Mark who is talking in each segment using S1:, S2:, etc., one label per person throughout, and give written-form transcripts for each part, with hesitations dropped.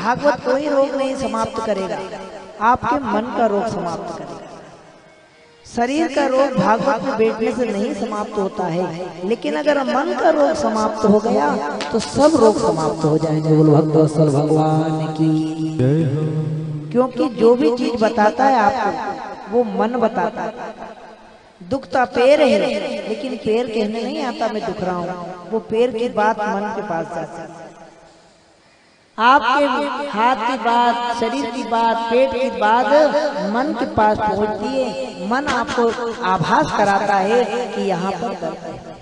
S1: भागवत कोई रोग नहीं समाप्त करेगा, आपके मन का रोग समाप्त करेगा। शरीर का रोग भागवत में बैठने से नहीं समाप्त होता है, लेकिन अगर मन का रोग समाप्त हो गया तो सब रोग समाप्त हो जाएंगे। बोलो भक्तवत्सल भगवान की। क्योंकि जो भी चीज बताता है आपको वो मन बताता है। दुखता पैर है, लेकिन पैर कहने नहीं आता मैं दुख रहा हूँ, वो पैर की बात मन के पास जाती है। आपके हाथ की बात, शरीर की बात, पेट की बात मन के पास पहुंचती है। मन आपको आभास कराता है कि यहाँ पर दर्द है।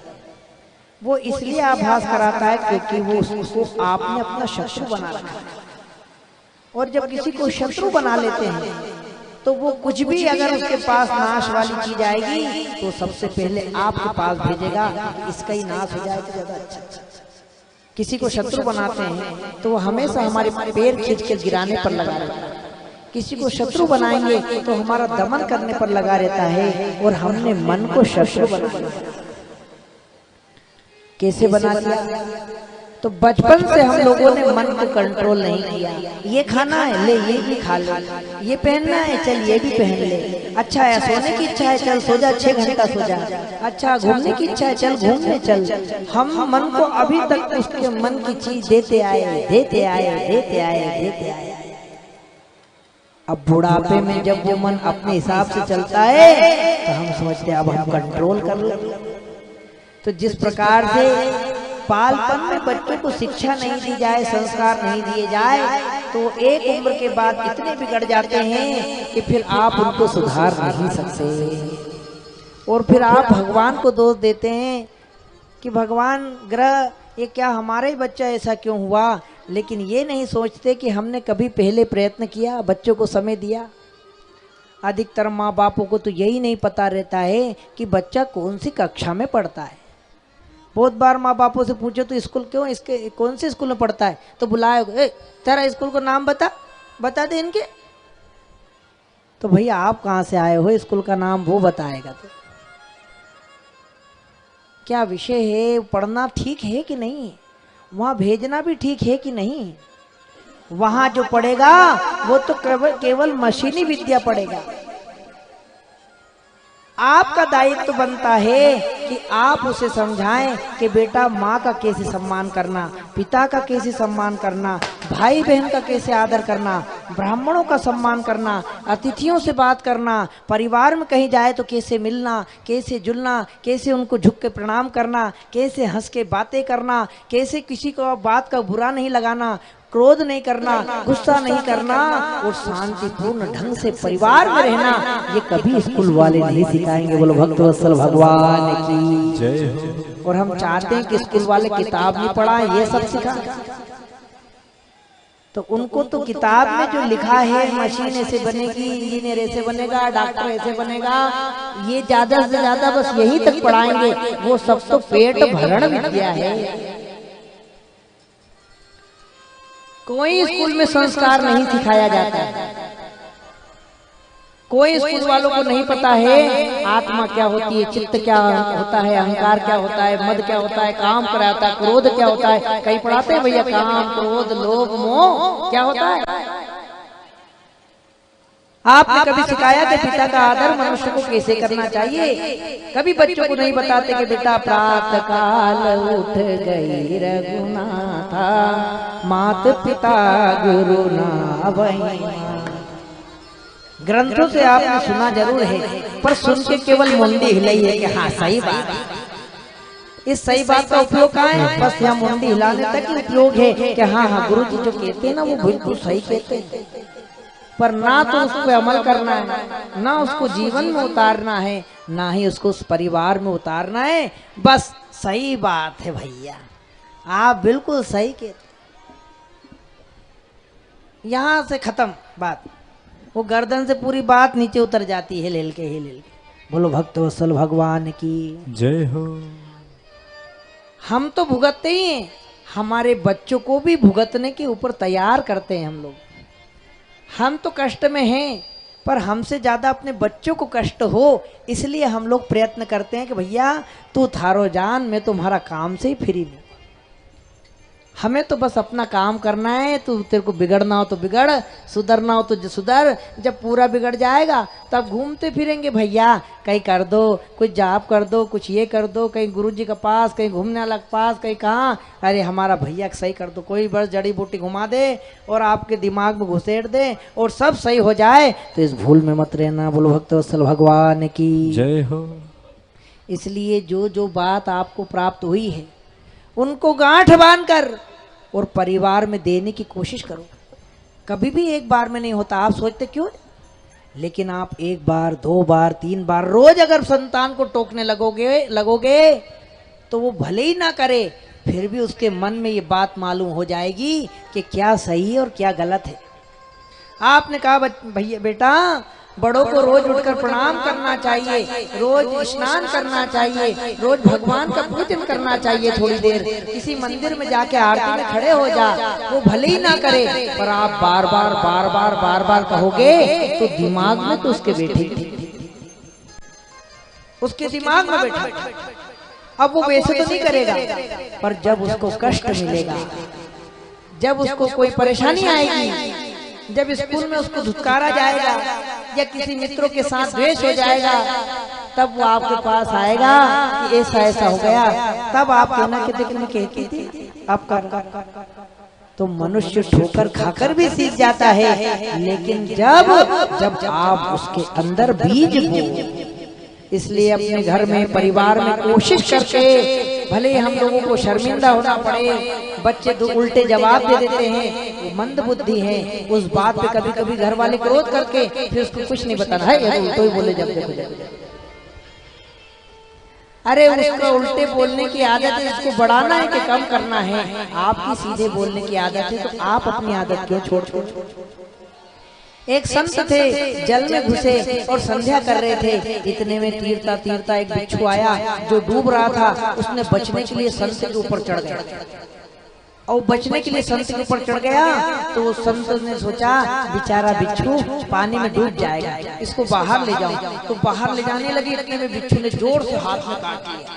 S1: वो इसलिए आभास कराता है क्योंकि वो उसको आपने अपना शत्रु बना रखा है। और जब किसी को शत्रु बना लेते हैं तो वो कुछ भी अगर उसके पास नाश वाली चीज आएगी तो सबसे पहले आपके पास भेजेगा, इसका ही नाश हो जाए तो ज्यादा अच्छा। किसी को शत्रु बनाते हैं तो वो हमेशा हमारे पैर खींच के गिराने पर लगा रहता है। किसी को शत्रु बनाएंगे तो हमारा दमन करने पर लगा रहता है। और हमने मन को शत्रु बना लिया। कैसे बना लिया? तो बचपन से हम लोगों ने मन को कंट्रोल नहीं किया। ये खाना है, ले ये भी खा ले। ये पहनना है, चल ये भी पहन ले। अच्छा है, सोने की इच्छा है, चल सो जा, 6 घंटा सो जा। अच्छा घूमने की इच्छा है, चल घूमने चल। हम मन को अभी तक उसके मन की चीज देते आए, देते आए, देते आए, देते आए। अब बुढ़ापे में जब वो मन अपने हिसाब से चलता है तो हम सोचते हैं अब हम कंट्रोल कर ले। तो जिस प्रकार से बालपन में बच्चों को शिक्षा नहीं दी जाए, संस्कार नहीं दिए जाए, तो एक उम्र के बाद इतने बिगड़ जाते हैं कि फिर आप उनको सुधार नहीं सकते। और फिर आप भगवान को दोष देते हैं कि भगवान ग्रह ये क्या हमारा ही बच्चा ऐसा क्यों हुआ। लेकिन ये नहीं सोचते कि हमने कभी पहले प्रयत्न किया, बच्चों को समय दिया। अधिकतर माँ बापों को तो यही नहीं पता रहता है कि बच्चा कौन सी कक्षा में पढ़ता है। बहुत बार माँ बापों से पूछो तो स्कूल क्यों, इसके कौन से स्कूल में पढ़ता है, तो बुलाए तेरा स्कूल का नाम बता दे इनके। तो भैया आप कहाँ से आए हो, स्कूल का नाम वो बताएगा। तो क्या विषय है, पढ़ना ठीक है कि नहीं, वहाँ भेजना भी ठीक है कि नहीं। वहाँ जो पढ़ेगा वो तो केवल मशीनी विद्या पढ़ेगा। आपका दायित्व बनता है कि आप उसे समझाएं कि बेटा माँ का कैसे सम्मान करना, पिता का कैसे सम्मान करना, भाई बहन का कैसे आदर करना, ब्राह्मणों का सम्मान करना, अतिथियों से बात करना, परिवार में कहीं जाए तो कैसे मिलना, कैसे जुलना, कैसे उनको झुक के प्रणाम करना, कैसे हंस के बातें करना, कैसे किसी को बात का बुरा नहीं लगाना, क्रोध नहीं करना, गुस्सा नहीं करना और शांतिपूर्ण ढंग से परिवार में रहना। ये कभी स्कूल वाले नहीं सिखाएंगे। बोलो भक्तवत्सल भगवान की जय हो। और हम चाहते हैं कि स्कूल वाले किताब नहीं पढ़ाएं, ये सब सिखाएं। तो उनको तो किताब में जो लिखा है मशीन ऐसे बनेगी, इंजीनियर ऐसे बनेगा, डॉक्टर ऐसे बनेगा, ये ज्यादा से ज्यादा बस यही तक पढ़ाएंगे। वो सब तो पेट भरण विद्या है। कोई स्कूल में संस्कार नहीं सिखाया जाता है। कोई स्कूल वालों को नहीं पता है आत्मा क्या होती है, चित्त क्या होता है, अहंकार क्या होता है, मद क्या होता है, काम क्या होता है, क्रोध क्या होता है। कहीं पढ़ाते हैं भैया काम, क्रोध, लोभ, मोह क्या होता है। आपने कभी सिखाया कि पिता का आदर मनुष्य को कैसे करना चाहिए? कभी बच्चों को नहीं बताते कि बेटा प्रातः काल उठ गई रघुनाथा, मात पिता गुरु ना वही। ग्रंथों से आपने सुना जरूर है, पर सुन के केवल मुंडी हिलाई है कि हाँ सही बात। इस सही बात का उपयोग कहाँ है? बस यहाँ मुंडी हिलाने तक ही उपयोग है कि हाँ हाँ गुरु जी जो कहते हैं ना वो बिल्कुल सही कहते हैं। पर ना तो उस पर अमल करना है, ना उसको जीवन में उतारना है, ना ही उसको उस परिवार में उतारना है। बस सही बात है भैया, आप बिल्कुल सही कहते। यहां से खत्म बात। वो गर्दन से पूरी बात नीचे उतर जाती है हिल के। बोलो भक्तवत्सल भगवान की जय हो। हम तो भुगतते ही हैं, हमारे बच्चों को भी भुगतने के ऊपर तैयार करते हैं हम लोग। हम तो कष्ट में हैं, पर हमसे ज्यादा अपने बच्चों को कष्ट हो, इसलिए हम लोग प्रयत्न करते हैं कि भैया तू थारो जान, मैं तुम्हारा काम से ही फ्री हूं। हमें तो बस अपना काम करना है, तू तेरे को बिगड़ना हो तो बिगड़, सुधरना हो तो सुधर। जब पूरा बिगड़ जाएगा तब घूमते फिरेंगे भैया, कहीं कर दो, कुछ जॉब कर दो, कुछ ये कर दो, कहीं गुरुजी के पास, कहीं घूमने वाला के पास, कहीं कहाँ, अरे हमारा भैया सही कर दो, कोई बस जड़ी बूटी घुमा दे और आपके दिमाग में घुसेड़ दे और सब सही हो जाए। तो इस भूल में मत रहना। बोलो भक्तवत्सल भगवान की
S2: जय हो।
S1: इसलिए जो जो बात आपको प्राप्त हुई है उनको गांठ बांधकर और परिवार में देने की कोशिश करो। कभी भी एक बार में नहीं होता, आप सोचते क्यों, लेकिन आप एक बार, 2 बार, 3 बार रोज अगर संतान को टोकने लगोगे तो वो भले ही ना करे, फिर भी उसके मन में ये बात मालूम हो जाएगी कि क्या सही है और क्या गलत है। आपने कहा भैया बेटा बड़ों को रोज उठकर प्रणाम करना चाहिए, रोज स्नान करना चाहिए, रोज भगवान का पूजन करना चाहिए, थोड़ी देर किसी मंदिर में जाके आरती में खड़े हो जा। वो भले ही ना करे, पर आप बार बार कहोगे तो दिमाग में तो उसके दिमाग में बैठे। अब वो वैसे तो नहीं करेगा, पर जब उसको कष्ट मिलेगा, जब उसको कोई परेशानी आएगी, जब स्कूल में उसको धुतकारा जाएगा या किसी मित्रों के साथ द्वेष हो जाएगा, तब वो आपके पास आएगा कि ऐसा ऐसा हो गया, तब आप कहना कि देखने कहती थी आपका। तो मनुष्य ठोकर खाकर भी सीख जाता है, लेकिन जब आप उसके अंदर बीज बो। इसलिए अपने घर में, परिवार में कोशिश करके, भले हम लोगों को शर्मिंदा होना पड़े, बच्चे दो उल्टे जवाब दे देते हैं, वो मंद बुद्धि है, उस बात पे कभी कभी घर वाले क्रोध करके फिर उसको कुछ नहीं बताना है, ये उल्टे ही बोले जब देखो। अरे उसको उल्टे बोलने की आदत है, इसको बढ़ाना है कि कम करना है? आपकी सीधे बोलने की आदत है, तो आप अपनी आदत क्यों छोड़। एक संत थे, जल में घुसे और संध्या कर रहे थे, इतने में तीरता एक बिच्छू आया जो डूब रहा था। उसने बचने के लिए संत के ऊपर चढ़ गया, और बचने के लिए संत के ऊपर चढ़ गया तो संत ने सोचा बेचारा बिच्छू पानी में डूब जाएगा, इसको बाहर ले जाऊं। तो बाहर ले जाने लगी, इतने में बिच्छू ने जोर से हाथ में काट लिया।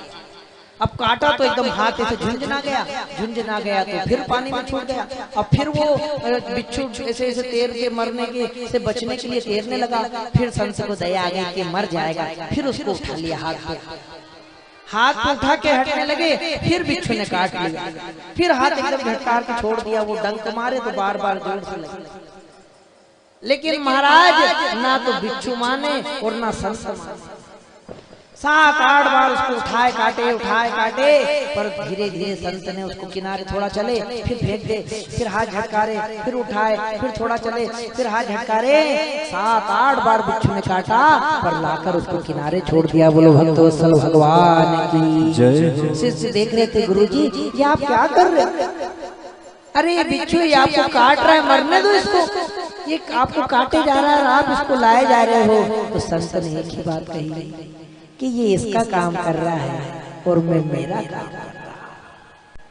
S1: अब काटा तो एकदम हाथ ऐसे झुंझुना गया तो फिर पानी में छूट गया। अब फिर वो बिच्छू ऐसे तैर के मरने के से बचने के लिए तैरने लगा। फिर संत को दया आ गई कि मर जाएगा, फिर उसको उठा लिया, हाथ को उठा के हटने लगे, फिर बिच्छू ने काट लिया, फिर हाथ एकदम झटकार के छोड़ दिया। वो डंक मारे तो बार बार जोर से लगे, लेकिन महाराज ना तो बिच्छू माने और ना संत माने। 7-8 बार उसको उठाए काटे, पर धीरे धीरे संत ने उसको किनारे थोड़ा चले, फिर फेंक दे, फिर हाथ झटकारे, फिर उठाए, फिर थोड़ा चले, फिर हाथ झटकारे। 7-8 बार बिच्छू ने काटा, पर लाकर उसको किनारे छोड़ दिया। बोलो भक्तवत्सल भगवान की जय। शिष्य देख रहे थे, गुरुजी ये आप क्या कर रहे? अरे ये बिच्छू ये आपको काट रहा है, मरने दो इसको, ये आपको काटे जा रहा है और आप इसको लाए जा रहे हो। तो संत ने एक ही बात कही कि ये इसका काम कर रहा है और मैं मेरा काम कर रहा हूं।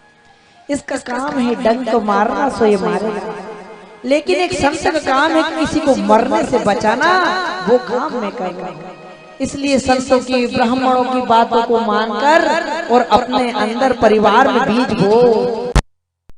S1: इसका काम है डंक मारना, सो ये मारेगा, लेकिन एक संत का काम है किसी को मरने से बचाना, वो काम मैं कर रहा हूं। इसलिए संतों की, ब्राह्मणों की बातों को मानकर और अपने अंदर परिवार में बीज बो।